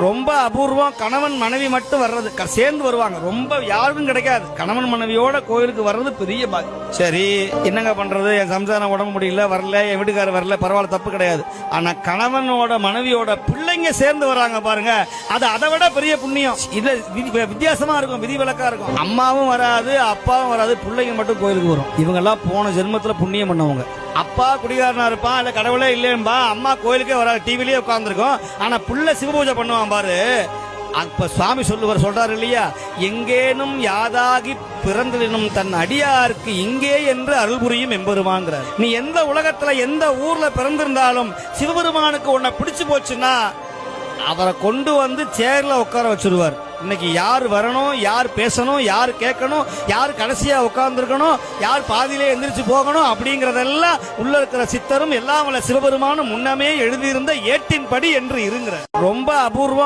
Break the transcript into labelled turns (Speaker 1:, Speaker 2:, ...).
Speaker 1: ரொம்ப அபூர்வம். கணவன் மனைவி மட்டும் வர்றது, சேர்ந்து வருவாங்க. ரொம்ப யாருக்கும் கிடைக்காது. கணவன் மனைவியோட கோயிலுக்கு வர்றது பெரிய பாக்கியம். சரி, என்னங்க பண்றது, என் சம்சாரம் உடம்பு முடியல, வரல, என் வீட்டுக்காரர் வரல, பரவாயில்ல, தப்பு கிடையாது. ஆனா கணவனோட மனைவியோட பிள்ளைங்க சேர்ந்து வராங்க பாருங்க, அது அதை விட பெரிய புண்ணியம். இது வித்தியாசமா இருக்கும், விதிவிலக்கா இருக்கும். அம்மாவும் வராது, அப்பாவும் வராது, பிள்ளைங்க மட்டும் கோயிலுக்கு வரும். இவங்க எல்லாம் போன ஜென்மத்துல புண்ணியம் பண்ணவங்க. அப்பா குடிகாரனா இருப்பான், இல்ல கடவுளே இல்லையம்பா, அம்மா கோயிலுக்கே வராது, டிவிலேயே உட்கார்ந்துருக்கும். ஆனா புள்ள சிவபூஜை பண்ணுவான் பாரு. அப்ப சுவாமி சொல்றாரு இல்லையா, எங்கேனும் யாதாகி பிறந்தினும் தன் அடியாருக்கு இங்கே என்று அருள் புரியும் எம்பெருமான்கிறார். நீ எந்த உலகத்துல எந்த ஊர்ல பிறந்திருந்தாலும் சிவபெருமானுக்கு உன்னை பிடிச்சு போச்சுன்னா அவரை கொண்டு வந்து சேர்ல உட்கார வச்சிருவார். இன்னைக்கு யார் வரணும், யார் பேசணும், யார் கேட்கணும், யார் கடைசியா உட்கார்ந்துருக்கணும், யார் பாதியிலே எந்திரிச்சு போகணும் அப்படிங்கறதெல்லாம் உள்ள இருக்கிற சித்தரும் எல்லாம் சிவபெருமானும் முன்னமே எழுதியிருந்த ஏட்டின்படி என்று இருங்கிற ரொம்ப அபூர்வம்.